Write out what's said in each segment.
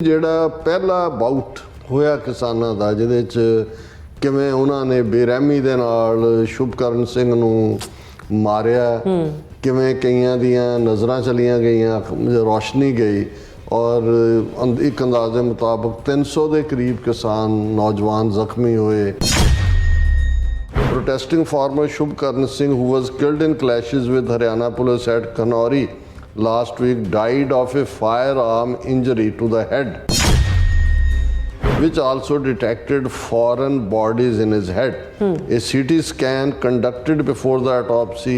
ਜਿਹੜਾ ਪਹਿਲਾ ਬਾਊਟ ਹੋਇਆ ਕਿਸਾਨਾਂ ਦਾ ਜਿਹਦੇ 'ਚ ਕਿਵੇਂ ਉਹਨਾਂ ਨੇ ਬੇਰਹਿਮੀ ਦੇ ਨਾਲ ਸ਼ੁਭਕਰਨ ਸਿੰਘ ਨੂੰ ਮਾਰਿਆ, ਕਿਵੇਂ ਕਈਆਂ ਦੀਆਂ ਨਜ਼ਰਾਂ ਚਲੀਆਂ ਗਈਆਂ, ਰੋਸ਼ਨੀ ਗਈ ਔਰ ਇੱਕ ਅੰਦਾਜ਼ੇ ਮੁਤਾਬਕ 300 ਦੇ ਕਰੀਬ ਕਿਸਾਨ ਨੌਜਵਾਨ ਜ਼ਖਮੀ ਹੋਏ। Protesting farmer Shubkaran Singh, who was killed in clashes with Haryana police at Kanori last week, died of a firearm injury to the head, which also detected foreign bodies in his head. A CT scan conducted before the autopsy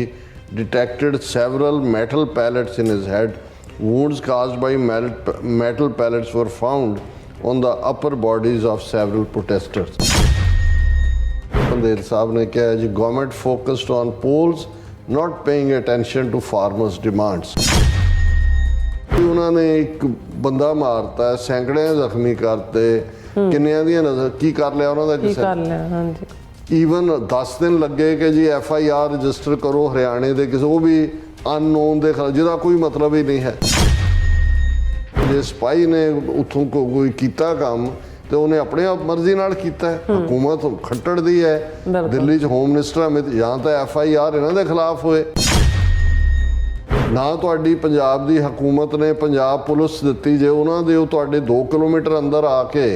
detected several metal pellets in his head. Wounds caused by metal pellets were found on the upper bodies of several protesters. Pandey Saab ne kiha ji, government focused on polls, not paying attention to farmers' demands. उन्होंने एक बंदा मारता है, सैकड़े जख्मी करते, किन्नियां दी नजर की कर लिया उन्होंने की कर लिया। हाँ जी, ईवन 10 दिन लगे कि जी FIR रजिस्टर करो हरियाणे दे किसी, वो भी अननोन दे खिलाफ, जिहदा कोई मतलब ही नहीं है। जे सिपाही ने उतों कोई कीता काम तो उन्हें अपने आप मर्जी नाल कीता है। हुकूमत खट्टड़ दी है, दिल्ली च होम मिनिस्टर अमित, या तो FIR इन्हां दे खिलाफ होए ना, तुहाडी पंजाब दी हुकूमत ने पंजाब पुलिस दित्ती, जे उन्हां दे तुहाडे 2 किलोमीटर अंदर आके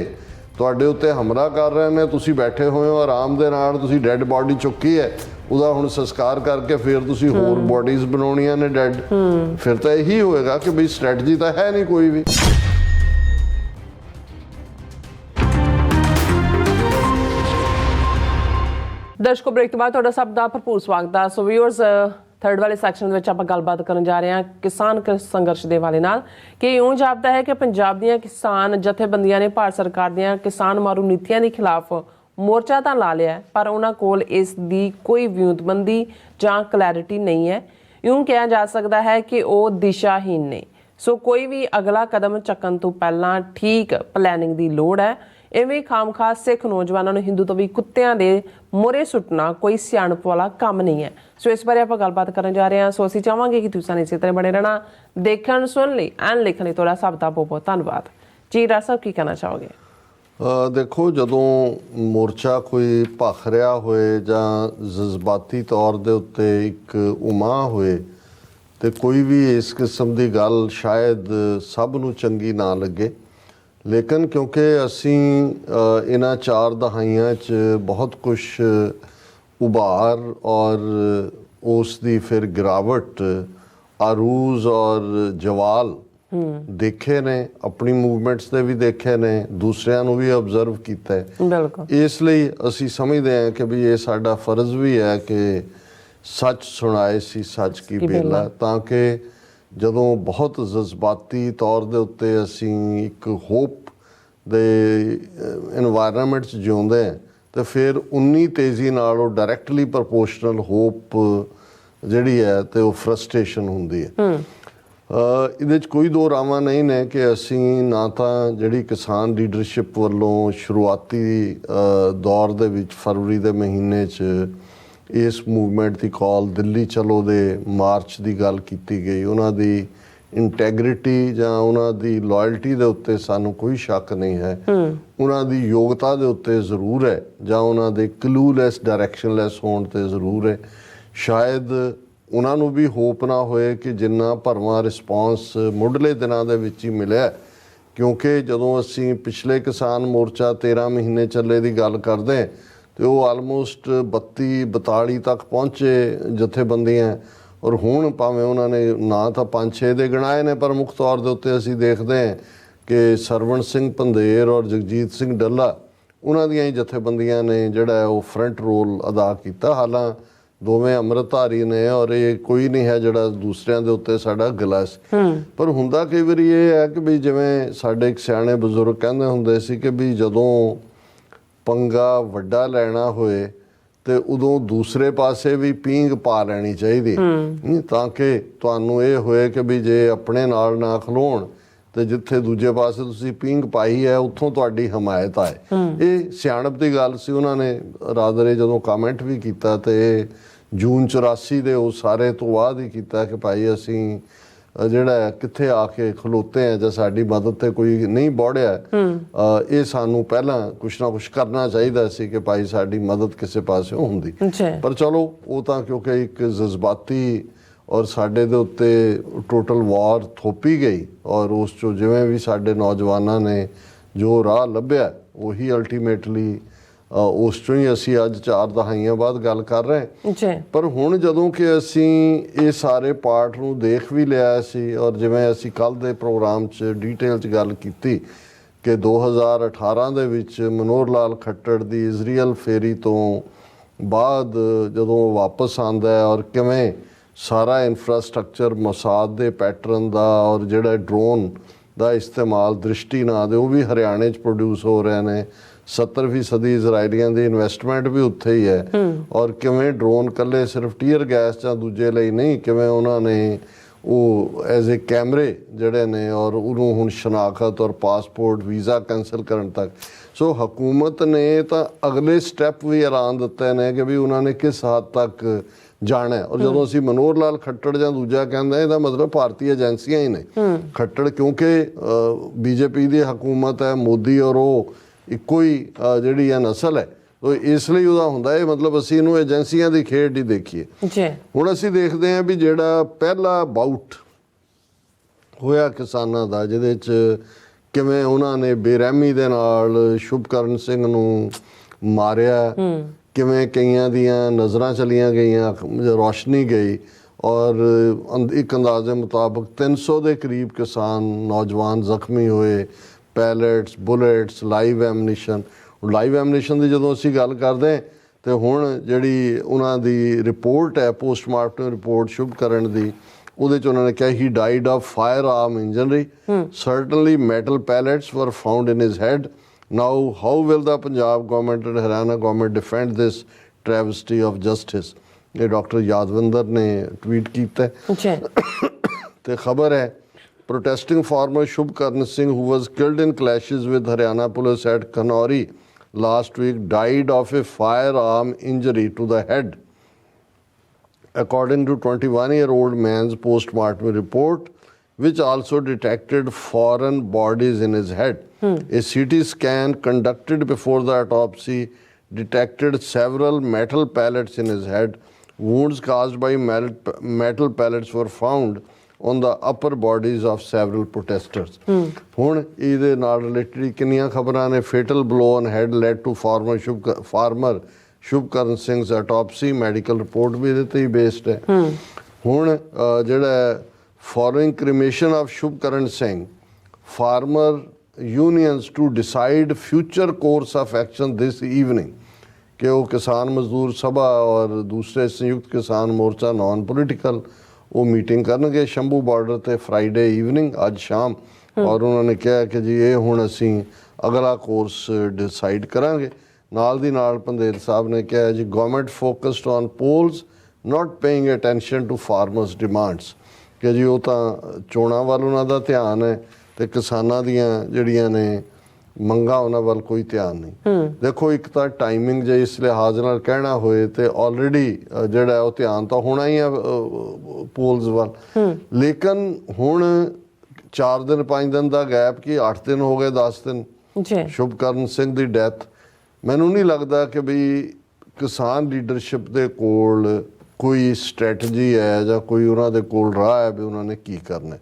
तुहाडे उत्ते हमला कर रहे ने, तुसीं बैठे होए हो आराम दे नाल, तुसीं डैड बॉडी चुक्की है, ਉਹਦਾ ਹੁਣ ਸੰਸਕਾਰ ਕਰਕੇ ਫਿਰ ਤੁਸੀਂ ਹੋਰ ਬੋਡੀਜ਼ ਬਣਾਉਣੀਆਂ ਨੇ ਡੈਡ, ਫਿਰ ਤਾਂ ਇਹੀ ਹੋਏਗਾ ਕਿ ਬਈ ਸਟ੍ਰੈਟਜੀ ਤਾਂ ਹੈ ਨਹੀਂ ਕੋਈ ਵੀ। ਦਰਸ਼ਕੋ, ਬ੍ਰੇਕ ਤੋਂ ਬਾਅਦ ਤੁਹਾਡਾ ਸਭ ਦਾ ਭਰਪੂਰ ਸਵਾਗਤ ਹੈ। ਸੋ ਵੀਅਰਸ, ਥਰਡ ਵਾਲੇ ਸੈਕਸ਼ਨ ਵਿੱਚ ਆਪਾਂ ਗੱਲਬਾਤ ਕਰਨ ਜਾ ਰਹੇ ਹਾਂ ਕਿਸਾਨ ਸੰਘਰਸ਼ ਦੇ ਵਾਲੇ ਨਾਲ ਕਿ ਇਉਂ ਜਾਪਦਾ ਹੈ ਕਿ ਪੰਜਾਬ ਦੀਆਂ ਕਿਸਾਨ ਜਥੇਬੰਦੀਆਂ ਨੇ ਭਾਰਤ ਸਰਕਾਰ ਦੀਆਂ ਕਿਸਾਨ ਮਾਰੂ ਨੀਤੀਆਂ ਦੇ ਖਿਲਾਫ ਮੋਰਚਾ ਤਾਂ ਲਾ ਲਿਆ, ਪਰ ਉਹਨਾਂ ਕੋਲ ਇਸ ਦੀ ਕੋਈ ਵਿਉਂਤਬੰਦੀ ਜਾਂ ਕਲੈਰਿਟੀ ਨਹੀਂ ਹੈ। ਇਉਂ ਕਿਹਾ ਜਾ ਸਕਦਾ ਹੈ ਕਿ ਉਹ ਦਿਸ਼ਾਹੀਨ ਨੇ। ਸੋ ਕੋਈ ਵੀ ਅਗਲਾ ਕਦਮ ਚੱਕਣ ਤੋਂ ਪਹਿਲਾਂ ਠੀਕ ਪਲੈਨਿੰਗ ਦੀ ਲੋੜ ਹੈ। ਇਵੇਂ ਖਾਮਖਾ ਸਿੱਖ ਨੌਜਵਾਨਾਂ ਨੂੰ ਹਿੰਦੂ ਤੋਂ ਵੀ ਕੁੱਤਿਆਂ ਦੇ ਮੋਹਰੇ ਸੁੱਟਣਾ ਕੋਈ ਸਿਆਣਪ ਵਾਲਾ ਕੰਮ ਨਹੀਂ ਹੈ। ਸੋ ਇਸ ਬਾਰੇ ਆਪਾਂ ਗੱਲਬਾਤ ਕਰਨ ਜਾ ਰਹੇ ਹਾਂ। ਸੋ ਅਸੀਂ ਚਾਹਾਂਗੇ ਕਿ ਤੁਸੀਂ ਇਸੇ ਤਰ੍ਹਾਂ ਬਣੇ ਰਹਿਣਾ। ਦੇਖਣ ਸੁਣ ਲਈ ਐਂਡ ਲਿਖਣ ਲਈ ਤੁਹਾਡਾ ਸਭ ਦਾ ਬਹੁਤ ਬਹੁਤ ਧੰਨਵਾਦ ਜੀ। ਰਾਜ ਸਾਹਿਬ, ਕੀ ਕਹਿਣਾ ਚਾਹੋਗੇ? ਦੇਖੋ, ਜਦੋਂ ਮੋਰਚਾ ਕੋਈ ਭਖ ਰਿਹਾ ਹੋਏ ਜਾਂ ਜਜ਼ਬਾਤੀ ਤੌਰ ਦੇ ਉੱਤੇ ਇੱਕ ਉਮਾ ਹੋਏ ਤੇ ਕੋਈ ਵੀ ਇਸ ਕਿਸਮ ਦੀ ਗੱਲ ਸ਼ਾਇਦ ਸਭ ਨੂੰ ਚੰਗੀ ਨਾ ਲੱਗੇ, ਲੇਕਿਨ ਕਿਉਂਕਿ ਅਸੀਂ ਇਹਨਾਂ 4 ਦਹਾਈਆਂ 'ਚ ਬਹੁਤ ਕੁਛ ਉਭਾਰ ਔਰ ਉਸ ਦੀ ਫਿਰ ਗਿਰਾਵਟ, ਆਰੂਜ਼ ਔਰ ਜਵਾਲ ਦੇਖੇ ਨੇ, ਆਪਣੀ ਮੂਵਮੈਂਟਸ ਦੇ ਵੀ ਦੇਖੇ ਨੇ, ਦੂਸਰਿਆਂ ਨੂੰ ਵੀ ਆਬਜ਼ਰਵ ਕੀਤਾ ਹੈ। ਬਿਲਕੁਲ, ਇਸ ਲਈ ਅਸੀਂ ਸਮਝਦੇ ਹਾਂ ਕਿ ਵੀ ਇਹ ਸਾਡਾ ਫਰਜ਼ ਵੀ ਹੈ ਕਿ ਸੱਚ ਸੁਣਾਏ ਸੀ ਸੱਚ ਕੀ ਬੇਲਾ, ਤਾਂ ਕਿ ਜਦੋਂ ਬਹੁਤ ਜਜ਼ਬਾਤੀ ਤੌਰ ਦੇ ਉੱਤੇ ਅਸੀਂ ਇੱਕ ਹੋਪ ਦੇ ਇਨਵਾਇਰਨਮੈਂਟ 'ਚ ਜਿਉਂਦੇ ਹਾਂ ਤਾਂ ਫਿਰ ਉਨੀ ਤੇਜ਼ੀ ਨਾਲ ਉਹ ਡਾਇਰੈਕਟਲੀ ਪ੍ਰਪੋਰਸ਼ਨਲ ਹੋਪ ਜਿਹੜੀ ਹੈ ਤੇ ਉਹ ਫਰਸਟ੍ਰੇਸ਼ਨ ਹੁੰਦੀ ਹੈ। ਇਹਦੇ 'ਚ ਕੋਈ ਦੋ ਰਾਵਾਂ ਨਹੀਂ ਨੇ ਕਿ ਅਸੀਂ ਨਾ ਤਾਂ ਜਿਹੜੀ ਕਿਸਾਨ ਲੀਡਰਸ਼ਿਪ ਵੱਲੋਂ ਸ਼ੁਰੂਆਤੀ ਦੌਰ ਦੇ ਵਿੱਚ ਫਰਵਰੀ ਦੇ ਮਹੀਨੇ 'ਚ ਇਸ ਮੂਵਮੈਂਟ ਦੀ ਕਾਲ ਦਿੱਲੀ ਚਲੋ ਦੇ ਮਾਰਚ ਦੀ ਗੱਲ ਕੀਤੀ ਗਈ, ਉਹਨਾਂ ਦੀ ਇੰਟੈਗਰਿਟੀ ਜਾਂ ਉਹਨਾਂ ਦੀ ਲਾਇਲਟੀ ਦੇ ਉੱਤੇ ਸਾਨੂੰ ਕੋਈ ਸ਼ੱਕ ਨਹੀਂ ਹੈ। ਉਹਨਾਂ ਦੀ ਯੋਗਤਾ ਦੇ ਉੱਤੇ ਜ਼ਰੂਰ ਹੈ, ਜਾਂ ਉਹਨਾਂ ਦੇ ਕਲੂਲੈਸ ਡਾਇਰੈਕਸ਼ਨਲੈਸ ਹੋਣ 'ਤੇ ਜ਼ਰੂਰ ਹੈ। ਸ਼ਾਇਦ ਉਹਨਾਂ ਨੂੰ ਵੀ ਹੋਪ ਨਾ ਹੋਏ ਕਿ ਜਿੰਨਾ ਭਰਵਾਂ ਰਿਸਪੌਂਸ ਮੁੱਢਲੇ ਦਿਨਾਂ ਦੇ ਵਿੱਚ ਹੀ ਮਿਲਿਆ, ਕਿਉਂਕਿ ਜਦੋਂ ਅਸੀਂ ਪਿਛਲੇ ਕਿਸਾਨ ਮੋਰਚਾ 13 ਮਹੀਨੇ ਚੱਲੇ ਦੀ ਗੱਲ ਕਰਦੇ ਅਤੇ ਉਹ ਆਲਮੋਸਟ 32-42 ਤੱਕ ਪਹੁੰਚੇ ਜਥੇਬੰਦੀਆਂ, ਔਰ ਹੁਣ ਭਾਵੇਂ ਉਹਨਾਂ ਨੇ ਨਾ ਤਾਂ 5-6 ਦੇ ਗਿਣਾਏ ਨੇ, ਪਰ ਮੁੱਖ ਤੌਰ ਦੇ ਉੱਤੇ ਅਸੀਂ ਦੇਖਦੇ ਹਾਂ ਕਿ ਸਰਵਣ ਸਿੰਘ ਪੰਧੇਰ ਔਰ ਜਗਜੀਤ ਸਿੰਘ ਡੱਲਾ, ਉਹਨਾਂ ਦੀਆਂ ਹੀ ਜਥੇਬੰਦੀਆਂ ਨੇ ਜਿਹੜਾ ਉਹ ਫਰੰਟ ਰੋਲ ਅਦਾ ਕੀਤਾ। ਹਾਲਾਂ ਦੋਵੇਂ ਅੰਮ੍ਰਿਤਧਾਰੀ ਨੇ ਔਰ ਇਹ ਕੋਈ ਨਹੀਂ ਹੈ ਜਿਹੜਾ ਦੂਸਰਿਆਂ ਦੇ ਉੱਤੇ ਸਾਡਾ ਗਿਲਾ ਸੀ, ਪਰ ਹੁੰਦਾ ਕਈ ਵਾਰੀ ਇਹ ਹੈ ਕਿ ਵੀ ਜਿਵੇਂ ਸਾਡੇ ਇੱਕ ਸਿਆਣੇ ਬਜ਼ੁਰਗ ਕਹਿੰਦੇ ਹੁੰਦੇ ਸੀ ਕਿ ਵੀ ਜਦੋਂ ਪੰਗਾ ਵੱਡਾ ਲੈਣਾ ਹੋਏ ਤੇ ਉਦੋਂ ਦੂਸਰੇ ਪਾਸੇ ਵੀ ਪੀਂਘ ਪਾ ਲੈਣੀ ਚਾਹੀਦੀ, ਤਾਂ ਕਿ ਤੁਹਾਨੂੰ ਇਹ ਹੋਏ ਕਿ ਵੀ ਜੇ ਆਪਣੇ ਨਾਲ ਨਾ ਖਲੋਣ ਤੇ ਜਿੱਥੇ ਦੂਜੇ ਪਾਸੇ ਤੁਸੀਂ ਪੀਂਘ ਪਾਈ ਹੈ ਉੱਥੋਂ ਤੁਹਾਡੀ ਹਮਾਇਤ ਆਏ। ਇਹ ਸਿਆਣਪ ਦੀ ਗੱਲ ਸੀ। ਉਹਨਾਂ ਨੇ ਰਾਦਰੇ ਜਦੋਂ ਕਮੈਂਟ ਵੀ ਕੀਤਾ ਤੇ ਜੂਨ 84 ਦੇ ਉਹ ਸਾਰੇ ਤੋਂ ਬਾਅਦ ਹੀ ਕੀਤਾ ਕਿ ਭਾਈ ਅਸੀਂ ਜਿਹੜਾ ਕਿੱਥੇ ਆ ਕੇ ਖਲੋਤੇ ਆ ਜਾਂ ਸਾਡੀ ਮਦਦ ਤੇ ਕੋਈ ਨਹੀਂ ਬੋੜਿਆ, ਇਹ ਸਾਨੂੰ ਪਹਿਲਾਂ ਕੁਛ ਨਾ ਕੁਛ ਕਰਨਾ ਚਾਹੀਦਾ ਸੀ ਕਿ ਭਾਈ ਸਾਡੀ ਮਦਦ ਕਿਸੇ ਪਾਸੇ ਹੁੰਦੀ। ਪਰ ਚਲੋ ਉਹ ਤਾਂ ਕਿਉਂਕਿ ਇੱਕ ਜਜ਼ਬਾਤੀ ਔਰ ਸਾਡੇ ਦੇ ਉੱਤੇ ਟੋਟਲ ਵਾਰ ਥੋਪੀ ਗਈ, ਔਰ ਉਸ 'ਚੋਂ ਜਿਵੇਂ ਵੀ ਸਾਡੇ ਨੌਜਵਾਨਾਂ ਨੇ ਜੋ ਰਾਹ ਲੱਭਿਆ ਉਹੀ ਅਲਟੀਮੇਟਲੀ ਉਸ 'ਚੋਂ ਹੀ ਅਸੀਂ ਅੱਜ 4 ਦਹਾਈਆਂ ਬਾਅਦ ਗੱਲ ਕਰ ਰਹੇ। ਪਰ ਹੁਣ ਜਦੋਂ ਕਿ ਅਸੀਂ ਇਹ ਸਾਰੇ ਪਾਰਟ ਨੂੰ ਦੇਖ ਵੀ ਲਿਆ ਸੀ, ਔਰ ਜਿਵੇਂ ਅਸੀਂ ਕੱਲ੍ਹ ਦੇ ਪ੍ਰੋਗਰਾਮ 'ਚ ਡਿਟੇਲ 'ਚ ਗੱਲ ਕੀਤੀ ਕਿ 2018 ਦੇ ਵਿੱਚ ਮਨੋਹਰ ਲਾਲ ਖੱਟੜ ਦੀ ਇਜ਼ਰਾਈਲ ਫੇਰੀ ਤੋਂ ਬਾਅਦ ਜਦੋਂ ਵਾਪਸ ਆਉਂਦਾ ਔਰ ਕਿਵੇਂ ਸਾਰਾ ਇਨਫਰਾਸਟਰਕਚਰ ਮੋਸਾਦ ਦੇ ਪੈਟਰਨ ਦਾ ਔਰ ਜਿਹੜਾ ਡਰੋਨ ਦਾ ਇਸਤੇਮਾਲ ਦ੍ਰਿਸ਼ਟੀ ਨਾਂ ਦੇ ਉਹ ਵੀ ਹਰਿਆਣੇ 'ਚ ਪ੍ਰੋਡਿਊਸ ਹੋ ਰਹੇ ਨੇ। 70% ਇਜ਼ਰਾਈਲੀਆਂ ਦੀ ਇਨਵੈਸਟਮੈਂਟ ਵੀ ਉੱਥੇ ਹੀ ਹੈ, ਔਰ ਕਿਵੇਂ ਡਰੋਨ ਇਕੱਲੇ ਸਿਰਫ ਟੀਅਰ ਗੈਸ ਜਾਂ ਦੂਜੇ ਲਈ ਨਹੀਂ, ਕਿਵੇਂ ਉਹਨਾਂ ਨੇ ਉਹ ਐਜ਼ ਏ ਕੈਮਰੇ ਜਿਹੜੇ ਨੇ ਔਰ ਉਹਨੂੰ ਹੁਣ ਸ਼ਨਾਖਤ ਔਰ ਪਾਸਪੋਰਟ ਵੀਜ਼ਾ ਕੈਂਸਲ ਕਰਨ ਤੱਕ। ਸੋ ਹਕੂਮਤ ਨੇ ਤਾਂ ਅਗਲੇ ਸਟੈਪ ਵੀ ਐਲਾਨ ਦਿੱਤੇ ਨੇ ਕਿ ਵੀ ਉਹਨਾਂ ਨੇ ਕਿਸ ਹੱਦ ਤੱਕ ਜਾਣਾ। ਔਰ ਜਦੋਂ ਅਸੀਂ ਮਨੋਹਰ ਲਾਲ ਖੱਟੜ ਜਾਂ ਦੂਜਾ ਕਹਿੰਦਾ, ਇਹਦਾ ਮਤਲਬ ਭਾਰਤੀ ਏਜੰਸੀਆਂ ਹੀ ਨੇ। ਖੱਟੜ ਕਿਉਂਕਿ ਬੀਜੇਪੀ ਦੀ ਹਕੂਮਤ ਹੈ, ਮੋਦੀ ਔਰ ਉਹ ਇੱਕੋ ਹੀ ਜਿਹੜੀ ਹੈ ਨਸਲ ਹੈ, ਇਸ ਲਈ ਉਹਦਾ ਹੁੰਦਾ ਇਹ ਮਤਲਬ ਅਸੀਂ ਇਹਨੂੰ ਏਜੰਸੀਆਂ ਦੀ ਖੇਡ ਹੀ ਦੇਖੀਏ। ਹੁਣ ਅਸੀਂ ਦੇਖਦੇ ਹਾਂ ਵੀ ਜਿਹੜਾ ਪਹਿਲਾ ਬਾਊਟ ਹੋਇਆ ਕਿਸਾਨਾਂ ਦਾ, ਜਿਹਦੇ 'ਚ ਕਿਵੇਂ ਉਹਨਾਂ ਨੇ ਬੇਰਹਿਮੀ ਦੇ ਨਾਲ ਸ਼ੁਭਕਰਨ ਸਿੰਘ ਨੂੰ ਮਾਰਿਆ, ਕਿਵੇਂ ਕਈਆਂ ਦੀਆਂ ਨਜ਼ਰਾਂ ਚਲੀਆਂ ਗਈਆਂ, ਰੋਸ਼ਨੀ ਗਈ, ਔਰ ਇੱਕ ਅੰਦਾਜ਼ੇ ਮੁਤਾਬਕ 300 ਦੇ ਕਰੀਬ ਕਿਸਾਨ ਨੌਜਵਾਨ ਜ਼ਖਮੀ ਹੋਏ, pellets, bullets, live ammunition. Live ammunition ਦੀ ਜਦੋਂ ਅਸੀਂ ਗੱਲ ਕਰਦੇ ਤੇ ਹੁਣ ਜਿਹੜੀ ਉਹਨਾਂ ਦੀ ਰਿਪੋਰਟ ਹੈ, ਪੋਸਟਮਾਰਟਮ ਰਿਪੋਰਟ ਸ਼ੁਭਕਰਨ ਦੀ, ਉਹਦੇ 'ਚ ਉਹਨਾਂ ਨੇ ਕਿਹਾ he died of firearm injury, certainly metal pellets were found in his head. Now how will the Punjab government and Haryana government defend this travesty of justice. ਇਹ ਡਾਕਟਰ ਯਾਦਵਿੰਦਰ ਨੇ ਟਵੀਟ ਕੀਤਾ ਤੇ ਖਬਰ ਹੈ protesting farmer Shubkaran Singh, who was killed in clashes with Haryana police at Kanori last week, died of a firearm injury to the head. According to 21-year-old man's postmortem report, which also detected foreign bodies in his head. A CT scan conducted before the autopsy detected several metal pellets in his head. Wounds caused by metal pellets were found on the upper bodies of several protesters. ਹੁਣ ਇਹਦੇ ਨਾਲ related ਕਿੰਨੀਆਂ ਖਬਰਾਂ ਨੇ। Fatal blow on head led to farmer Shubhkaran Singh's autopsy, medical report ਵੀ ਇਹਦੇ ਤੇ ਹੀ ਬੇਸਡ ਹੈ। ਹੁਣ ਜਿਹੜਾ following cremation of Shubhkaran Singh, farmer unions to decide future course of action this evening, ਕਿ ਉਹ ਕਿਸਾਨ ਮਜ਼ਦੂਰ ਸਭਾ ਔਰ ਦੂਸਰੇ ਸੰਯੁਕਤ ਕਿਸਾਨ ਮੋਰਚਾ ਨਾਨ ਪੋਲੀਟੀਕਲ ਉਹ ਮੀਟਿੰਗ ਕਰਨਗੇ ਸ਼ੰਭੂ ਬਾਰਡਰ ਤੇ ਫਰਾਈਡੇ ਈਵਨਿੰਗ ਅੱਜ ਸ਼ਾਮ। ਔਰ ਉਹਨਾਂ ਨੇ ਕਿਹਾ ਕਿ ਜੀ ਇਹ ਹੁਣ ਅਸੀਂ ਅਗਲਾ ਕੋਰਸ ਡਿਸਾਈਡ ਕਰਾਂਗੇ। ਨਾਲ ਦੀ ਨਾਲ ਪੰਦੇਰ ਸਾਹਿਬ ਨੇ ਕਿਹਾ ਜੀ government focused on polls not paying attention to farmers demands, ਕਿ ਜੀ ਉਹ ਤਾਂ ਚੋਣਾਂ ਵੱਲ ਉਹਨਾਂ ਦਾ ਧਿਆਨ ਹੈ ਤੇ ਕਿਸਾਨਾਂ ਦੀਆਂ ਜਿਹੜੀਆਂ ਨੇ ਮੰਗਾਂ ਉਹਨਾਂ ਵੱਲ ਕੋਈ ਧਿਆਨ ਨਹੀਂ। ਦੇਖੋ ਇੱਕ ਤਾਂ ਟਾਈਮਿੰਗ ਜੇ ਇਸ ਲਿਹਾਜ਼ ਨਾਲ ਕਹਿਣਾ ਹੋਏ ਤੇ ਆਲਰੇਡੀ ਜਿਹੜਾ ਉਹ ਧਿਆਨ ਤਾਂ ਹੋਣਾ ਹੀ ਆ ਪੋਲਸ ਵੱਲ, ਲੇਕਿਨ ਹੁਣ 4 ਦਿਨ 5 ਦਿਨ ਦਾ ਗੈਪ, ਕਿ 8 ਦਿਨ ਹੋ ਗਏ 10 ਦਿਨ ਸ਼ੁਭਕਰਨ ਸਿੰਘ ਦੀ ਡੈਥ। ਮੈਨੂੰ ਨਹੀਂ ਲੱਗਦਾ ਕਿ ਵੀ ਕਿਸਾਨ ਲੀਡਰਸ਼ਿਪ ਦੇ ਕੋਲ ਕੋਈ ਸਟ੍ਰੈਟਜੀ ਹੈ ਜਾਂ ਕੋਈ ਉਹਨਾਂ ਦੇ ਕੋਲ ਰਾਹ ਹੈ ਵੀ ਉਹਨਾਂ ਨੇ ਕੀ ਕਰਨਾ।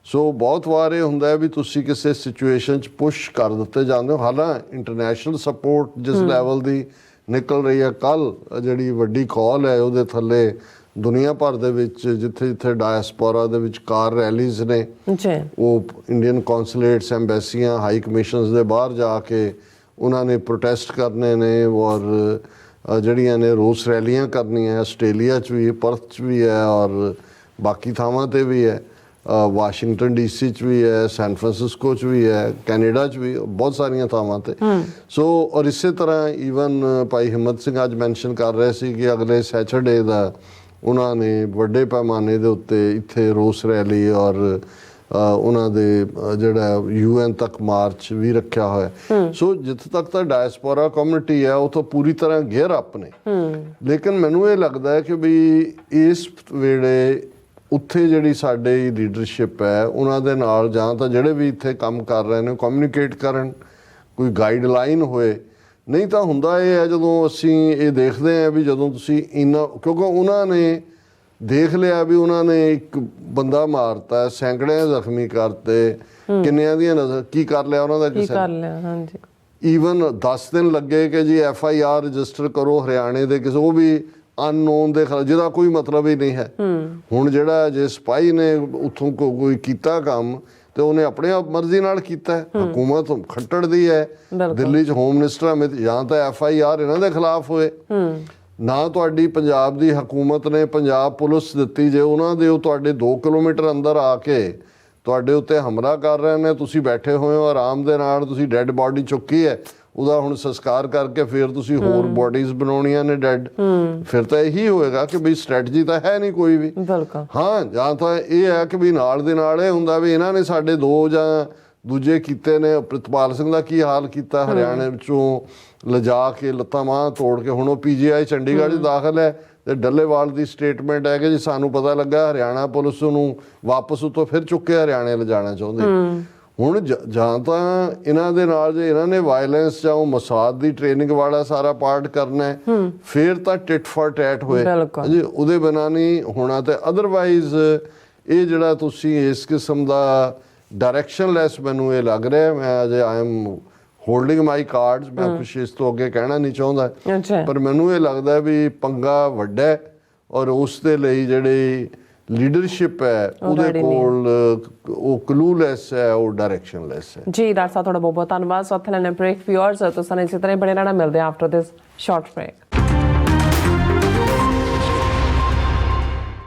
ਸੋ ਬਹੁਤ ਵਾਰ ਇਹ ਹੁੰਦਾ ਹੈ ਵੀ ਤੁਸੀਂ ਕਿਸੇ ਸਿਚੁਏਸ਼ਨ 'ਚ ਪੁਸ਼ ਕਰ ਦਿੱਤੇ ਜਾਂਦੇ ਹੋ। ਹਾਲਾਂ ਇੰਟਰਨੈਸ਼ਨਲ ਸਪੋਰਟ ਜਿਸ ਲੈਵਲ ਦੀ ਨਿਕਲ ਰਹੀ ਹੈ, ਕੱਲ੍ਹ ਜਿਹੜੀ ਵੱਡੀ ਕਾਲ ਹੈ ਉਹਦੇ ਥੱਲੇ ਦੁਨੀਆ ਭਰ ਦੇ ਵਿੱਚ ਜਿੱਥੇ ਜਿੱਥੇ ਡਾਇਸਪੋਰਾ ਦੇ ਵਿੱਚ ਕਾਰ ਰੈਲੀਜ਼ ਨੇ, ਉਹ ਇੰਡੀਅਨ ਕੌਂਸੂਲੇਟਸ, ਐਮਬੈਸੀਆਂ, ਹਾਈ ਕਮਿਸ਼ਨਸ ਦੇ ਬਾਹਰ ਜਾ ਕੇ ਉਹਨਾਂ ਨੇ ਪ੍ਰੋਟੈਸਟ ਕਰਨੇ ਨੇ ਔਰ ਜਿਹੜੀਆਂ ਨੇ ਰੋਸ ਰੈਲੀਆਂ ਕਰਨੀਆਂ। ਆਸਟ੍ਰੇਲੀਆ 'ਚ ਵੀ, ਪਰਥ 'ਚ ਵੀ ਹੈ ਔਰ ਬਾਕੀ ਥਾਵਾਂ 'ਤੇ ਵੀ ਹੈ, ਵਾਸ਼ਿੰਗਟਨ DC 'ਚ ਵੀ ਹੈ, ਸੈਨ ਫਰਾਂਸਿਸਕੋ 'ਚ ਵੀ ਹੈ, ਕੈਨੇਡਾ 'ਚ ਵੀ, ਬਹੁਤ ਸਾਰੀਆਂ ਥਾਵਾਂ 'ਤੇ। ਸੋ ਔਰ ਇਸੇ ਤਰ੍ਹਾਂ ਈਵਨ ਭਾਈ ਹਿੰਮਤ ਸਿੰਘ ਅੱਜ ਮੈਂਸ਼ਨ ਕਰ ਰਹੇ ਸੀ ਕਿ ਅਗਲੇ ਸੈਚਰਡੇ ਦਾ ਉਹਨਾਂ ਨੇ ਵੱਡੇ ਪੈਮਾਨੇ ਦੇ ਉੱਤੇ ਇੱਥੇ ਰੋਸ ਰੈਲੀ ਔਰ ਉਹਨਾਂ ਦੇ ਜਿਹੜਾ UN ਤੱਕ ਮਾਰਚ ਵੀ ਰੱਖਿਆ ਹੋਇਆ। ਸੋ ਜਿੱਥੇ ਤੱਕ ਤਾਂ ਡਾਇਸਪੋਰਾ ਕਮਿਊਨਿਟੀ ਹੈ ਉਹ ਤਾਂ ਪੂਰੀ ਤਰ੍ਹਾਂ ਗੇਅਰ ਅਪ ਨੇ, ਲੇਕਿਨ ਮੈਨੂੰ ਇਹ ਲੱਗਦਾ ਹੈ ਕਿ ਵੀ ਇਸ ਵੇਲੇ ਉੱਥੇ ਜਿਹੜੀ ਸਾਡੇ ਲੀਡਰਸ਼ਿਪ ਹੈ ਉਹਨਾਂ ਦੇ ਨਾਲ ਜਾਂ ਤਾਂ ਜਿਹੜੇ ਵੀ ਇੱਥੇ ਕੰਮ ਕਰ ਰਹੇ ਨੇ ਕਮਿਊਨੀਕੇਟ ਕਰਨ, ਕੋਈ ਗਾਈਡਲਾਈਨ ਹੋਏ। ਨਹੀਂ ਤਾਂ ਹੁੰਦਾ ਇਹ ਹੈ ਜਦੋਂ ਅਸੀਂ ਇਹ ਦੇਖਦੇ ਹਾਂ ਵੀ ਜਦੋਂ ਤੁਸੀਂ ਇੰਨਾ, ਕਿਉਂਕਿ ਉਹਨਾਂ ਨੇ ਦੇਖ ਲਿਆ ਵੀ ਉਹਨਾਂ ਨੇ ਇੱਕ ਬੰਦਾ ਮਾਰਤਾ, ਸੈਂਕੜਿਆਂ ਜ਼ਖਮੀ ਕਰਤੇ, ਕਿੰਨਿਆਂ ਦੀਆਂ ਨਜ਼ਰ ਕੀ ਕਰ ਲਿਆ ਉਹਨਾਂ ਦਾ ਕਿਸੇ ਹਾਂਜੀ ਈਵਨ 10 ਦਿਨ ਲੱਗੇ ਕਿ ਜੀ FIR ਰਜਿਸਟਰ ਕਰੋ ਹਰਿਆਣੇ ਦੇ ਕਿਸੇ, ਉਹ ਵੀ ਅਨਨੋਨ ਦੇ ਖਿਲਾਫ, ਜਿਹਦਾ ਕੋਈ ਮਤਲਬ ਹੀ ਨਹੀਂ ਹੈ। ਹੁਣ ਜਿਹੜਾ ਜੇ ਸਿਪਾਹੀ ਨੇ ਉੱਥੋਂ ਕੋਈ ਕੀਤਾ ਕੰਮ ਤੇ ਉਹਨੇ ਆਪਣੇ ਆਪ ਮਰਜ਼ੀ ਨਾਲ ਕੀਤਾ, ਹਕੂਮਤ ਖੱਟੜ ਦੀ ਹੈ। ਦਿੱਲੀ 'ਚ ਹੋਮ ਮਿਨਿਸਟਰ ਅਮਿਤ, ਜਾਂ ਤਾਂ FIR ਇਹਨਾਂ ਦੇ ਖਿਲਾਫ ਹੋਏ, ਨਾ ਤੁਹਾਡੀ ਪੰਜਾਬ ਦੀ ਹਕੂਮਤ ਨੇ ਪੰਜਾਬ ਪੁਲਿਸ ਦਿੱਤੀ ਜੇ ਉਹਨਾਂ ਦੇ ਉਹ ਤੁਹਾਡੇ 2 ਕਿਲੋਮੀਟਰ ਅੰਦਰ ਆ ਕੇ ਤੁਹਾਡੇ ਉੱਤੇ ਹਮਲਾ ਕਰ ਰਹੇ ਨੇ, ਤੁਸੀਂ ਬੈਠੇ ਹੋਏ ਹੋ ਆਰਾਮ ਦੇ ਨਾਲ, ਤੁਸੀਂ ਡੈੱਡ ਬਾਡੀ ਚੁੱਕੀ ਹੈ, ਉਹਦਾ ਹੁਣ ਸੰਸਕਾਰ ਕਰਕੇ ਫਿਰ ਤੁਸੀਂ ਹੋਰ ਬੋਡੀਜ਼ ਬਣਾਉਣੀਆਂ ਨੇ ਡੈੱਡ, ਫਿਰ ਤਾਂ ਇਹੀ ਹੋਏਗਾ ਕਿ ਬਈ ਸਟ੍ਰੈਟਜੀ ਤਾਂ ਹੈ ਨਹੀਂ ਕੋਈ ਵੀ। ਹਾਂ, ਜਾਂ ਤਾਂ ਇਹ ਹੈ ਕਿ ਵੀ ਨਾਲ ਦੇ ਨਾਲ ਇਹ ਹੁੰਦਾ ਵੀ ਇਹਨਾਂ ਨੇ ਸਾਡੇ 2 ਜਾਂ ਦੂਜੇ ਕੀਤੇ ਨੇ। ਪ੍ਰਿਤਪਾਲ ਸਿੰਘ ਦਾ ਕੀ ਹਾਲ ਕੀਤਾ, ਹਰਿਆਣੇ ਵਿੱਚੋਂ ਲਿਜਾ ਕੇ ਲੱਤਾਂ ਬਾਹਾਂ ਤੋੜ ਕੇ, ਹੁਣ ਉਹ PGI ਚੰਡੀਗੜ੍ਹ 'ਚ ਦਾਖਲ ਹੈ ਤੇ ਡੱਲੇਵਾਲ ਦੀ ਸਟੇਟਮੈਂਟ ਹੈ ਕਿ ਜੀ ਸਾਨੂੰ ਪਤਾ ਲੱਗਾ ਹਰਿਆਣਾ ਪੁਲਿਸ ਨੂੰ ਵਾਪਸ ਉੱਤੋਂ ਫਿਰ ਚੁੱਕ ਕੇ ਹਰਿਆਣੇ ਲਿਜਾਣਾ ਚਾਹੁੰਦੇ। ਹੁਣ ਜਾਂ ਤਾਂ ਇਹਨਾਂ ਦੇ ਨਾਲ ਜੇ ਇਹਨਾਂ ਨੇ ਵਾਇਲੈਂਸ ਜਾਂ ਉਹ ਮਸਾਦ ਦੀ ਟ੍ਰੇਨਿੰਗ ਵਾਲਾ ਸਾਰਾ ਪਾਰਟ ਕਰਨਾ ਹੈ, ਫਿਰ ਤਾਂ ਟਿਟ ਫॉर ਟੈਟ ਹੋਏ ਜੀ, ਉਹਦੇ ਬਿਨਾਂ ਨਹੀਂ ਹੋਣਾ। ਤੇ ਅਦਰਵਾਈਜ਼ ਇਹ ਜਿਹੜਾ ਤੁਸੀਂ ਇਸ ਕਿਸਮ ਦਾ ਡਾਇਰੈਕਸ਼ਨਲੈਸ ਮੈਨੂੰ ਇਹ ਲੱਗ ਰਿਹਾ, ਮੈਂ ਅਜੇ I am holding my cards, ਮੈਂ ਕੁਛ ਇਸ ਤੋਂ ਅੱਗੇ ਕਹਿਣਾ ਨਹੀਂ ਚਾਹੁੰਦਾ, ਪਰ ਮੈਨੂੰ ਇਹ ਲੱਗਦਾ ਵੀ ਪੰਗਾ ਵੱਡਾ ਹੈ ਔਰ ਉਸ ਦੇ ਲਈ ਜਿਹੜੀ ਲੀਡਰਸ਼ਿਪ ਹੈ ਉਹਦੇ ਕੋਲ ਉਹ ਕਲੂਲੈਸ ਹੈ, ਉਹ ਡਾਇਰੈਕਸ਼ਨਲੈਸ ਹੈ। ਜੀ ਡਾਕਟਰ ਸਾਹਿਬ ਤੁਹਾਡਾ ਬਹੁਤ ਬਹੁਤ ਧੰਨਵਾਦ। ਸੋ ਉੱਥੇ ਲੈਣੇ ਬ੍ਰੇਕ ਵਿਊਅਰਸ, ਤੁਸੀਂ ਇਸੇ ਤਰ੍ਹਾਂ ਬਣੇ ਰਹਿਣਾ, ਮਿਲਦੇ ਆਫਟਰ ਦਿਸ ਸ਼ਾਰਟ ਬ੍ਰੇਕ।